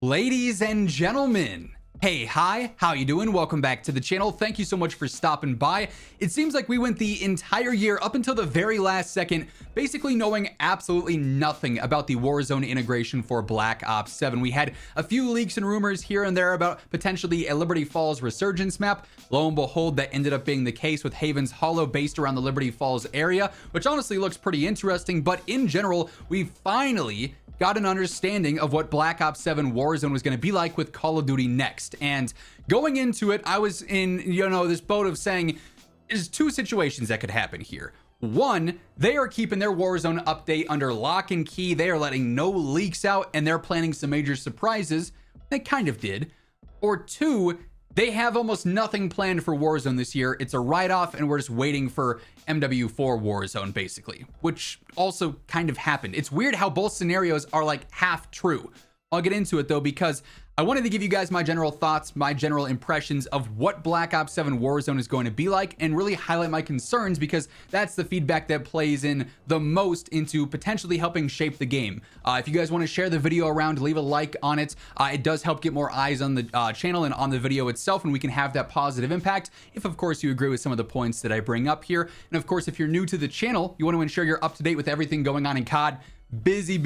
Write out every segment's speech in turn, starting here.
Ladies and gentlemen, hey, hi, how you doing? Welcome back to the channel. Thank you so much for stopping by. It seems like we went the entire year up until the very last second, basically knowing absolutely nothing about the Warzone integration for Black Ops 7. We had a few leaks and rumors here and there about potentially a Liberty Falls Resurgence map. Lo and behold, that ended up being the case with Haven's Hollow based around the Liberty Falls area, which honestly looks pretty interesting. But in general, we finally got an understanding of what Black Ops 7 Warzone was going to be like with Call of Duty Next. And going into it, I was in, this boat of saying there's two situations that could happen here. One, they are keeping their Warzone update under lock and key. They are letting no leaks out and they're planning some major surprises. They kind of did. Or two, they have almost nothing planned for Warzone this year. It's a write-off and we're just waiting for MW4 Warzone, basically, which also kind of happened. It's weird how both scenarios are like half true. I'll get into it though, because I wanted to give you guys my general thoughts, my general impressions of what Black Ops 7 Warzone is going to be like, and really highlight my concerns, because that's the feedback that plays in the most into potentially helping shape the game. If you guys want to share the video around, leave a like on it. It does help get more eyes on the channel and on the video itself, and we can have that positive impact if, of course, you agree with some of the points that I bring up here. And of course, if you're new to the channel, you want to ensure you're up to date with everything going on in COD. Busy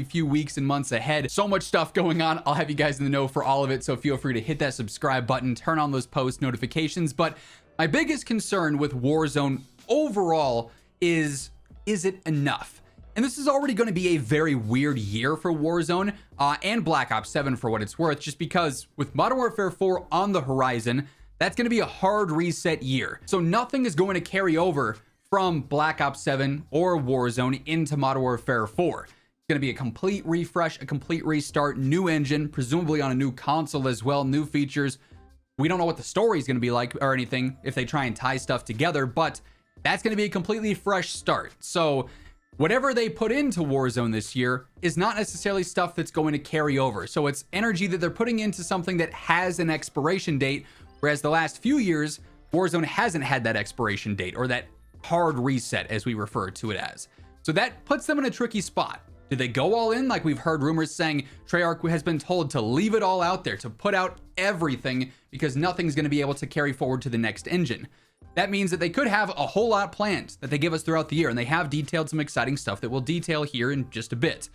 few weeks and months ahead. So much stuff going on. I'll have you guys in the know for all of it, so feel free to hit that subscribe button, turn on those post notifications. But my biggest concern with Warzone overall is it enough? And this is already going to be a very weird year for Warzone and Black Ops 7 for what it's worth, just because with Modern Warfare 4 on the horizon, that's going to be a hard reset year. So nothing is going to carry over from Black Ops 7 or Warzone into Modern Warfare 4. It's going to be a complete refresh, a complete restart, new engine, presumably on a new console as well, new features. We don't know what the story is going to be like or anything if they try and tie stuff together, but that's going to be a completely fresh start. So whatever they put into Warzone this year is not necessarily stuff that's going to carry over. So it's energy that they're putting into something that has an expiration date, whereas the last few years, Warzone hasn't had that expiration date or that hard reset, as we refer to it as. So that puts them in a tricky spot. Do they go all in, like we've heard rumors saying Treyarch has been told to leave it all out there, to put out everything because nothing's going to be able to carry forward to the next engine? That means that they could have a whole lot planned that they give us throughout the year, and they have detailed some exciting stuff that we'll detail here in just a bit.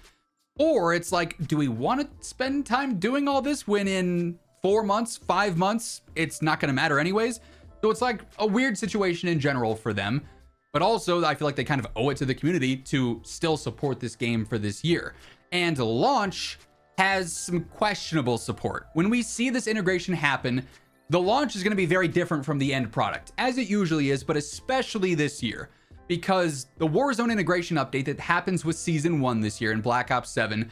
Or it's like, do we want to spend time doing all this when in 4 months, 5 months, it's not going to matter anyways? So it's like a weird situation in general for them. But also, I feel like they kind of owe it to the community to still support this game for this year. And launch has some questionable support. When we see this integration happen, the launch is going to be very different from the end product, as it usually is, but especially this year, because the Warzone integration update that happens with Season 1 this year in Black Ops 7,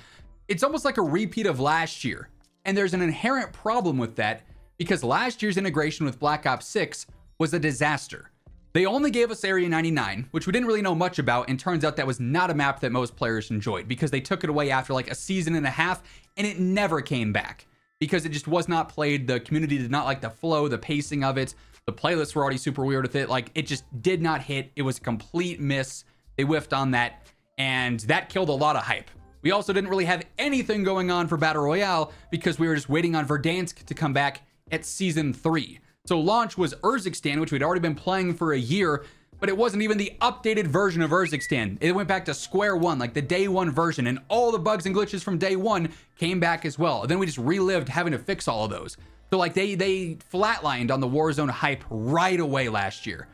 it's almost like a repeat of last year. And there's an inherent problem with that, because last year's integration with Black Ops 6 was a disaster. They only gave us Area 99, which we didn't really know much about, and turns out that was not a map that most players enjoyed, because they took it away after like a season and a half, and it never came back because it just was not played. The community did not like the flow, the pacing of it. The playlists were already super weird with it. Like, it just did not hit. It was a complete miss. They whiffed on that, and that killed a lot of hype. We also didn't really have anything going on for Battle Royale because we were just waiting on Verdansk to come back at Season 3. So launch was Urzikstan, which we'd already been playing for a year, but it wasn't even the updated version of Urzikstan. It went back to square one, like the day one version, and all the bugs and glitches from day one came back as well. Then we just relived having to fix all of those. So like they flatlined on the Warzone hype right away last year.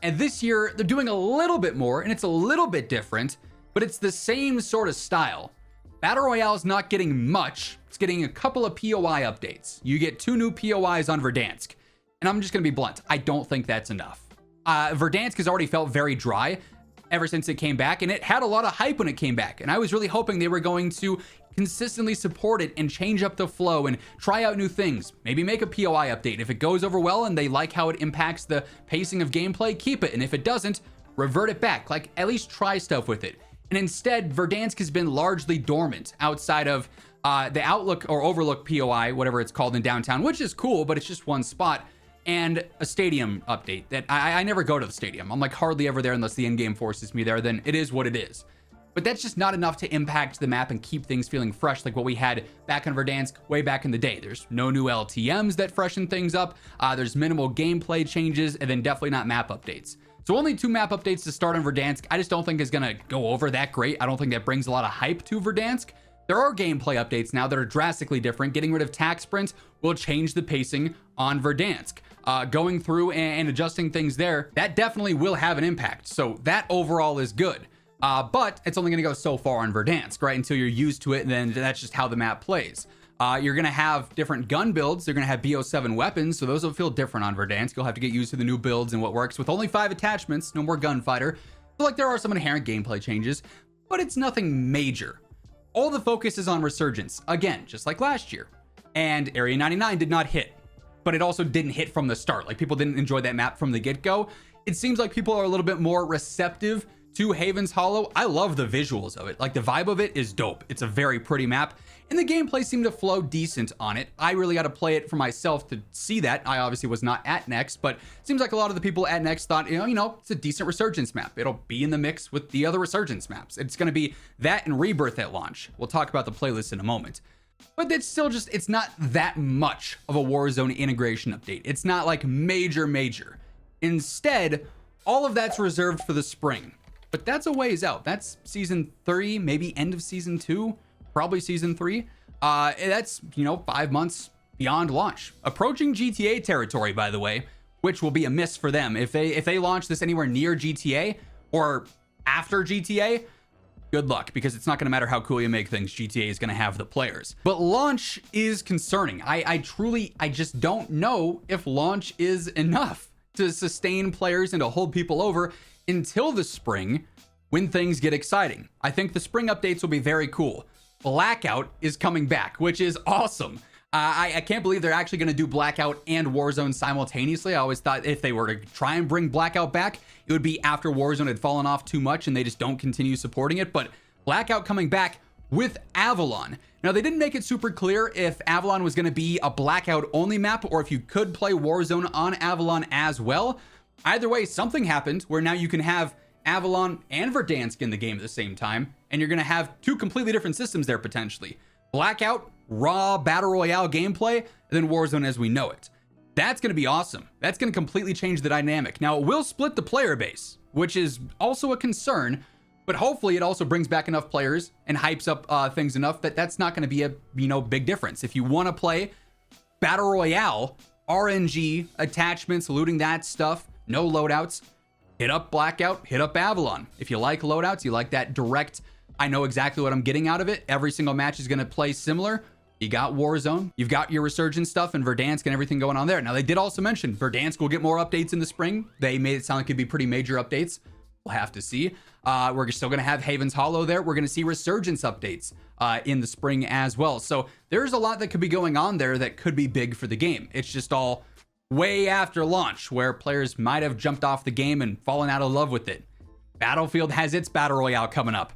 And this year, they're doing a little bit more, and it's a little bit different, but it's the same sort of style. Battle Royale is not getting much. It's getting a couple of POI updates. You get 2 new POIs on Verdansk. And I'm just going to be blunt. I don't think that's enough. Verdansk has already felt very dry ever since it came back, and it had a lot of hype when it came back. And I was really hoping they were going to consistently support it and change up the flow and try out new things. Maybe make a POI update. If it goes over well and they like how it impacts the pacing of gameplay, keep it. And if it doesn't, revert it back. Like, at least try stuff with it. And instead, Verdansk has been largely dormant outside of the Outlook or Overlook POI, whatever it's called in downtown, which is cool, but it's just one spot. And a stadium update that I never go to the stadium. I'm like hardly ever there unless the in-game forces me there. Then it is what it is. but that's just not enough to impact the map and keep things feeling fresh like what we had back on Verdansk way back in the day. There's no new LTMs that freshen things up. There's minimal gameplay changes, and then definitely not map updates. So only 2 map updates to start on Verdansk. I just don't think is going to go over that great. I don't think that brings a lot of hype to Verdansk. There are gameplay updates now that are drastically different. Getting rid of tac sprint will change the pacing on Verdansk. Going through and adjusting things there, that definitely will have an impact. So that overall is good. But it's only going to go so far on Verdansk, right? Until you're used to it, and then that's just how the map plays. You're going to have different gun builds. They're going to have BO7 weapons, so those will feel different on Verdansk. You'll have to get used to the new builds and what works with only 5 attachments, no more gunfighter. So like there are some inherent gameplay changes, but it's nothing major. All the focus is on Resurgence, again, just like last year. And Area 99 did not hit, but it also didn't hit from the start. Like people didn't enjoy that map from the get-go. It seems like people are a little bit more receptive to Haven's Hollow. I love the visuals of it. Like the vibe of it is dope. It's a very pretty map, and the gameplay seemed to flow decent on it. I really got to play it for myself to see that. I obviously was not at Next, but it seems like a lot of the people at Next thought, you know, it's a decent Resurgence map. It'll be in the mix with the other Resurgence maps. It's going to be that and Rebirth at launch. We'll talk about the playlist in a moment. But it's still just, it's not that much of a Warzone integration update. It's not like major. Instead, all of that's reserved for the spring. But that's a ways out. That's season 3, maybe end of season 2, probably season 3. That's, you know, 5 months beyond launch. Approaching GTA territory, by the way, which will be a miss for them. If they launch this anywhere near GTA or after GTA, good luck, because it's not going to matter how cool you make things. GTA is going to have the players. But launch is concerning. I just don't know if launch is enough to sustain players and to hold people over until the spring, when things get exciting. I think the spring updates will be very cool. Blackout is coming back, which is awesome. I can't believe they're actually going to do Blackout and Warzone simultaneously. I always thought if they were to try and bring Blackout back, it would be after Warzone had fallen off too much and they just don't continue supporting it. But Blackout coming back with Avalon. Now, they didn't make it super clear if Avalon was going to be a Blackout only map or if you could play Warzone on Avalon as well. Either way, something happened where now you can have Avalon and Verdansk in the game at the same time, and you're going to have 2 completely different systems there potentially. Blackout, raw Battle Royale gameplay, and then Warzone as we know it. That's going to be awesome. That's going to completely change the dynamic. Now, it will split the player base, which is also a concern, but hopefully it also brings back enough players and hypes up things enough that that's not going to be a, you know, big difference. If you want to play Battle Royale, RNG, attachments, looting that stuff, no loadouts, hit up Blackout, hit up Avalon. If you like loadouts, you like that direct, I know exactly what I'm getting out of it. Every single match is going to play similar. You got Warzone, you've got your Resurgence stuff and Verdansk and everything going on there. Now, they did also mention Verdansk will get more updates in the spring. They made it sound like it'd be pretty major updates. We'll have to see. We're still going to have Haven's Hollow there. We're going to see Resurgence updates in the spring as well. So there's a lot that could be going on there that could be big for the game. It's just all way after launch where players might have jumped off the game and fallen out of love with it. Battlefield has its Battle Royale coming up.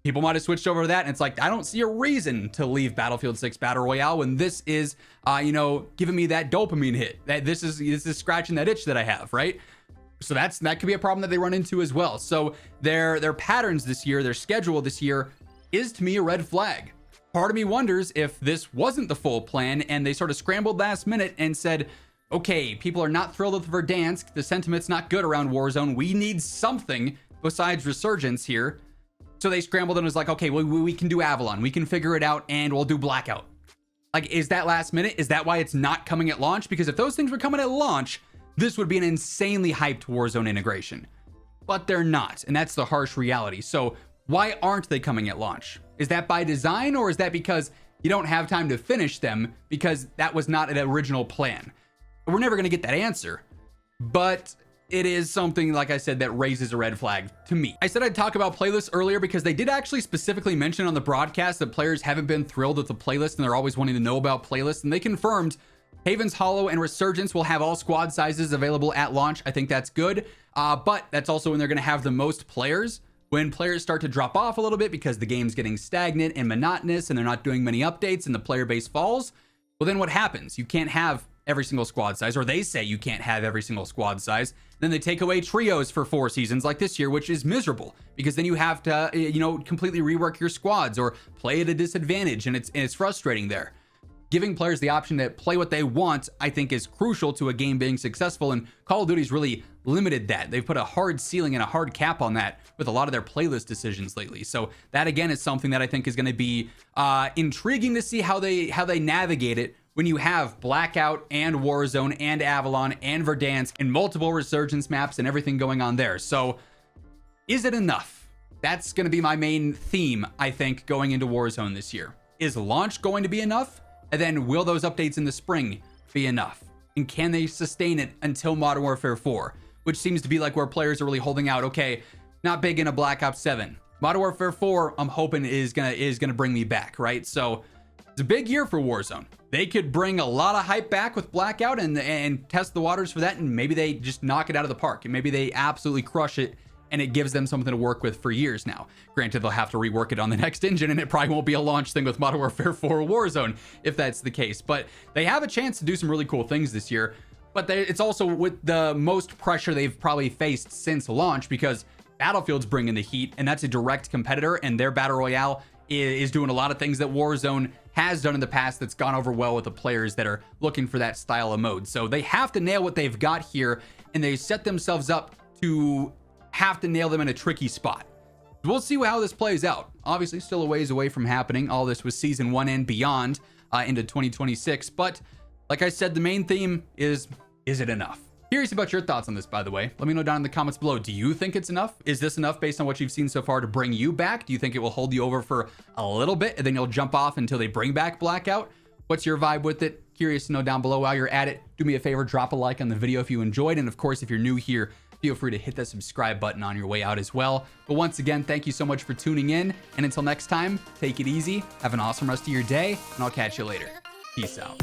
People might have switched over to that, and it's like, I don't see a reason to leave Battlefield 6 Battle Royale when this is, you know, giving me that dopamine hit. That this is scratching that itch that I have, right? So that could be a problem that they run into as well. So their patterns this year, their schedule this year is to me a red flag. Part of me wonders if this wasn't the full plan and they sort of scrambled last minute and said, okay, people are not thrilled with Verdansk. The sentiment's not good around Warzone. We need something besides Resurgence here. So they scrambled and was like, okay, well, we can do Avalon. We can figure it out and we'll do Blackout. Like, is that last minute? Is that why it's not coming at launch? Because if those things were coming at launch, this would be an insanely hyped Warzone integration. But they're not, and that's the harsh reality. So why aren't they coming at launch? Is that by design, or is that because you don't have time to finish them because that was not an original plan? We're never going to get that answer, but it is something, like I said, that raises a red flag to me. I said I'd talk about playlists earlier because they did actually specifically mention on the broadcast that players haven't been thrilled with the playlist and they're always wanting to know about playlists, and they confirmed Haven's Hollow and Resurgence will have all squad sizes available at launch. I think that's good, but that's also when they're going to have the most players. When players start to drop off a little bit because the game's getting stagnant and monotonous and they're not doing many updates and the player base falls, well, then what happens? You can't have every single squad size, or they say you can't have every single squad size. Then they take away trios for 4 seasons like this year, which is miserable because then you have to, completely rework your squads or play at a disadvantage, and it's frustrating there. Giving players the option to play what they want, I think, is crucial to a game being successful, and Call of Duty's really limited that. They've put a hard ceiling and a hard cap on that with a lot of their playlist decisions lately. So that, again, is something that I think is going to be intriguing to see how they navigate it when you have Blackout and Warzone and Avalon and Verdansk and multiple Resurgence maps and everything going on there. So is it enough? That's going to be my main theme, I think, going into Warzone this year. Is launch going to be enough? And then will those updates in the spring be enough? And can they sustain it until Modern Warfare 4? Which seems to be like where players are really holding out. Okay, not big in a Black Ops 7. Modern Warfare 4, I'm hoping is gonna bring me back, right? So it's a big year for Warzone. They could bring a lot of hype back with Blackout and test the waters for that, and maybe they just knock it out of the park, and maybe they absolutely crush it, and it gives them something to work with for years now. Granted, they'll have to rework it on the next engine, and it probably won't be a launch thing with Modern Warfare 4 Warzone if that's the case. But they have a chance to do some really cool things this year. But it's also with the most pressure they've probably faced since launch, because Battlefield's bringing the heat, and that's a direct competitor, and their Battle Royale is doing a lot of things that Warzone has done in the past that's gone over well with the players that are looking for that style of mode. So they have to nail what they've got here, and they set themselves up to have to nail them in a tricky spot. We'll see how this plays out. Obviously, still a ways away from happening. All this was season 1 and beyond into 2026. But like I said, the main theme is it enough? Curious about your thoughts on this, by the way. Let me know down in the comments below. Do you think it's enough? Is this enough based on what you've seen so far to bring you back? Do you think it will hold you over for a little bit and then you'll jump off until they bring back Blackout? What's your vibe with it? Curious to know down below. While you're at it, do me a favor, drop a like on the video if you enjoyed. And of course, if you're new here, feel free to hit that subscribe button on your way out as well. But once again, thank you so much for tuning in. And until next time, take it easy. Have an awesome rest of your day, and I'll catch you later. Peace out.